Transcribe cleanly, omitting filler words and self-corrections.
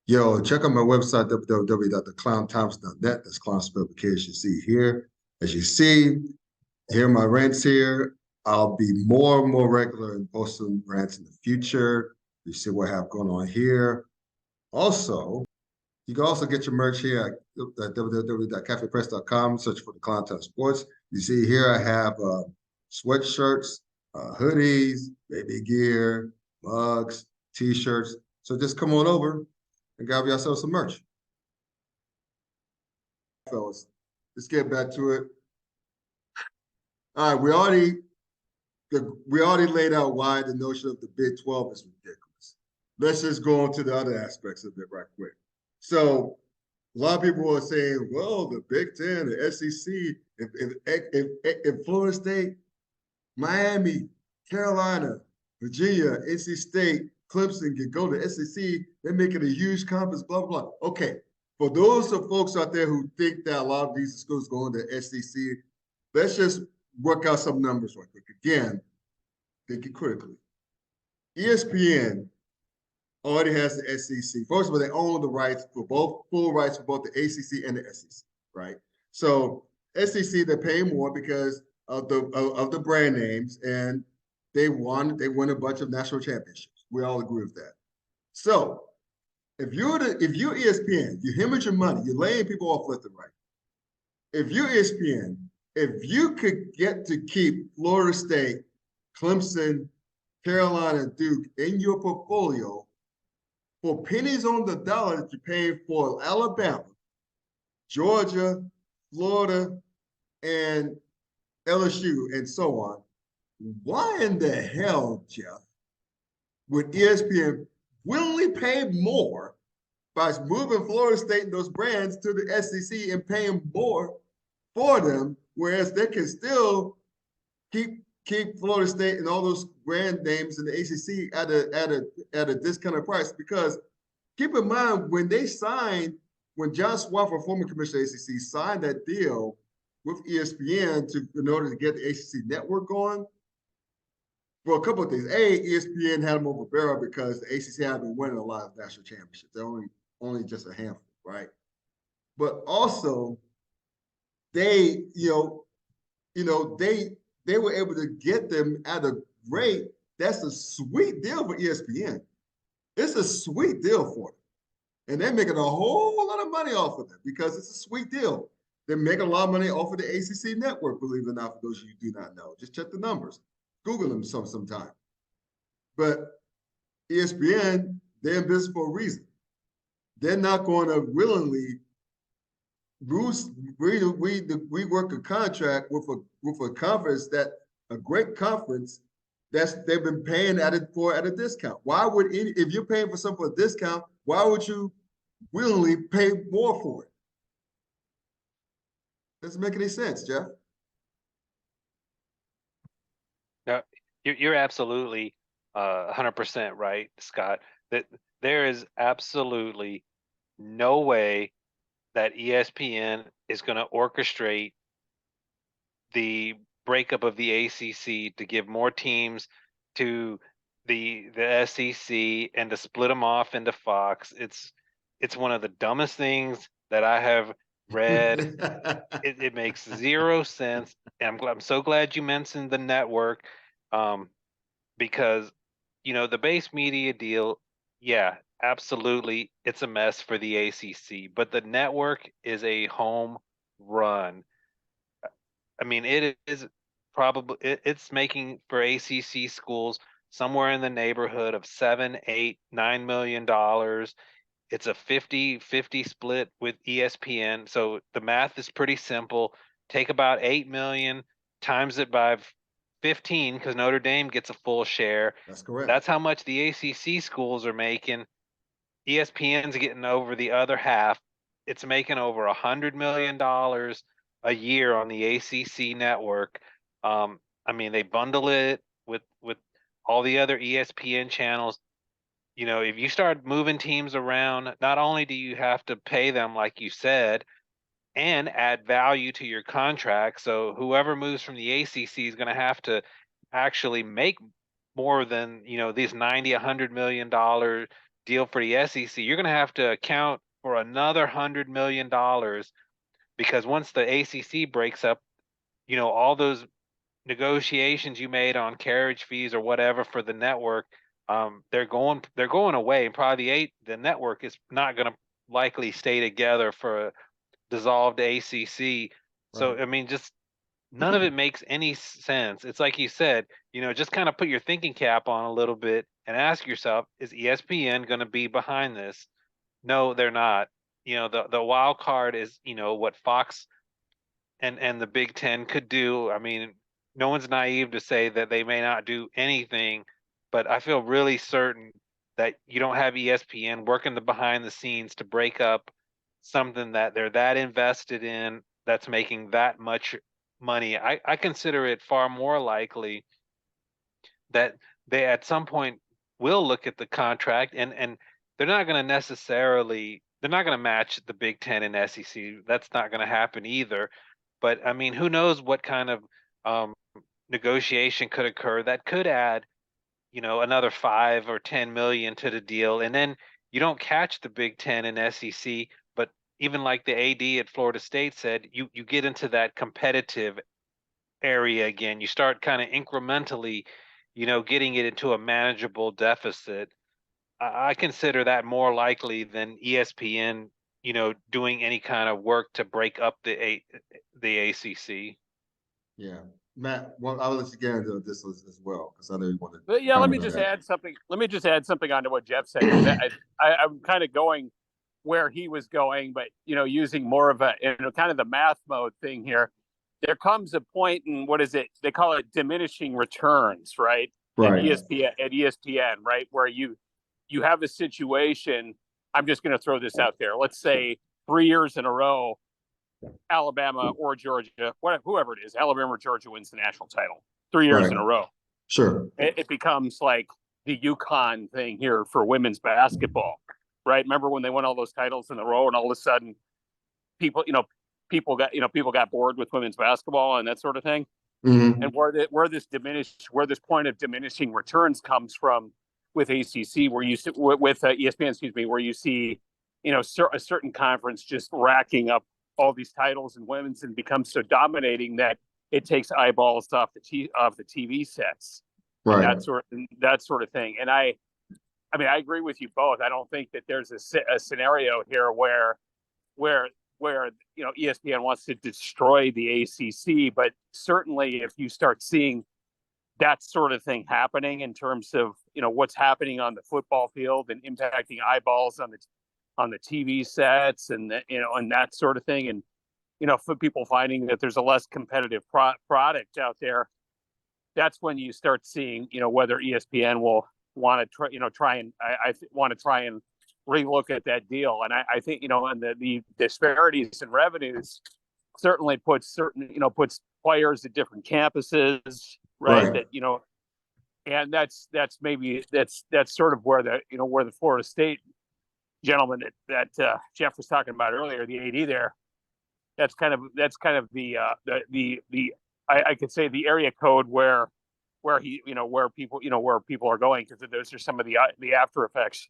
Yo, check out my website, www.theclowntimes.net. That's clown spelled with K, as you see here. As you see, here are my rants here. I'll be more and more regular in posting rants in the future. You see what I have going on here. Also, you can also get your merch here at www.cafepress.com. Search for the Clown Time Sports. You see here I have sweatshirts, hoodies, baby gear, mugs, t-shirts. So just come on over and grab yourself some merch. Fellas, let's get back to it. All right, we already laid out why the notion of the Big 12 is ridiculous. Let's just go on to the other aspects of it right quick. So a lot of people are saying, well, the Big Ten, the SEC, if Florida State, Miami, Carolina, Virginia, NC State, Clemson can go to SEC, they're making a huge conference, blah, blah, blah. Okay, for those of folks out there who think that a lot of these schools going to SEC, let's just work out some numbers right quick. Again, thinking critically. ESPN already has the SEC. First of all, they own the rights for both, full rights for both the ACC and the SEC, right? So SEC, they're paying more because of the brand names, and they won a bunch of national championships. We all agree with that. So if you're ESPN, you're hemorrhaging money, you're laying people off left and right. If you're ESPN, if you could get to keep Florida State, Clemson, Carolina, Duke in your portfolio for pennies on the dollar that you're paying for Alabama, Georgia, Florida, and LSU, and so on, why in the hell, Jeff, would ESPN willingly pay more by moving Florida State and those brands to the SEC and paying more for them, whereas they can still keep Florida State and all those brand names in the ACC at a discounted price? Because keep in mind, when John Swofford, former commissioner of the ACC, signed that deal with ESPN in order to get the ACC network going, for a couple of things. A, ESPN had them over barrel because the ACC had been winning a lot of national championships. They're only just a handful, right? But also, they were able to get them at a rate that's a sweet deal for ESPN. It's a sweet deal for them. And they're making a whole lot of money off of it because it's a sweet deal. They're making a lot of money off of the ACC network, believe it or not, for those of you who do not know. Just check the numbers. Google them sometime. But ESPN, they're in business for a reason. They're not going to willingly we work a contract with a conference a great conference they've been paying at a discount. Why would if you're paying for something for a discount, why would you willingly pay more for it? Doesn't make any sense, Jeff. No, you're absolutely 100% right, Scott. That there is absolutely no way that ESPN is going to orchestrate the breakup of the ACC to give more teams to the SEC and to split them off into Fox. It's one of the dumbest things that I have read. It makes zero sense. And I'm so glad you mentioned the network, because the base media deal, yeah, absolutely, it's a mess for the ACC, but the network is a home run. I mean, it is probably it's making for ACC schools somewhere in the neighborhood of $7, $8, $9 million. It's a 50-50 split with ESPN. So the math is pretty simple. Take about 8 million, times it by 15, because Notre Dame gets a full share. That's correct. That's how much the ACC schools are making. ESPN's getting over the other half. It's making over $100 million a year on the ACC network. I mean, they bundle it with all the other ESPN channels. If you start moving teams around, not only do you have to pay them, like you said, and add value to your contract. So whoever moves from the ACC is going to have to actually make more than, these $90, $100 million deal for the SEC, you're going to have to account for another $100 million because once the ACC breaks up, all those negotiations you made on carriage fees or whatever for the network, they're going away, and probably the network is not going to likely stay together for a dissolved ACC. So Right. I mean, just none of it makes any sense. It's like you said, just kind of put your thinking cap on a little bit and ask yourself, is ESPN going to be behind this? No, they're not. The wild card is, what Fox and the Big Ten could do. I mean, no one's naive to say that they may not do anything, but I feel really certain that you don't have ESPN working the behind the scenes to break up something that they're that invested in, that's making that much money. I consider it far more likely that they at some point will look at the contract, and they're not going to match the Big Ten and SEC. That's not going to happen either. But I mean, who knows what kind of um, negotiation could occur that could add, another 5 or 10 million to the deal, and then you don't catch the Big Ten and SEC. But even like the AD at Florida State said, you get into that competitive area again. You start kind of incrementally, getting it into a manageable deficit. I consider that more likely than ESPN, doing any kind of work to break up the ACC. Yeah. Matt, well, I will let you get into this as well because I know you want to But yeah, let me comment on just that. add something. Let me just add something onto what Jeff said, because I'm kind of going where he was going, but using more of a kind of the math mode thing here. There comes a point in, what is it? They call it diminishing returns, right? Right. At ESPN, right, where you have a situation. I'm just going to throw this out there. Let's say 3 years in a row, Alabama or Georgia, whoever it is, Alabama or Georgia wins the national title 3 years Right. in a row. Sure. It becomes like the UConn thing here for women's basketball, right? Remember when they won all those titles in a row, and all of a sudden people got bored with women's basketball and that sort of thing. Mm-hmm. And where this point of diminishing returns comes from with ACC, where you with ESPN, excuse me, where you see a certain conference just racking up all these titles in women's and becomes so dominating that it takes eyeballs off the TV sets, Right. and that sort of thing. And I mean, I agree with you both. I don't think that there's a scenario here where ESPN wants to destroy the ACC, but certainly if you start seeing that sort of thing happening in terms of what's happening on the football field and impacting eyeballs on the TV sets and and that sort of thing, and for people finding that there's a less competitive product out there, that's when you start seeing whether ESPN will want to try and want to try and relook at that deal. And I think and the disparities in revenues certainly puts players at different campuses, right? That and that's sort of where the Florida State gentleman that Jeff was talking about earlier, the AD there, that's kind of the I could say the area code where he where people are going, because those are some of the after effects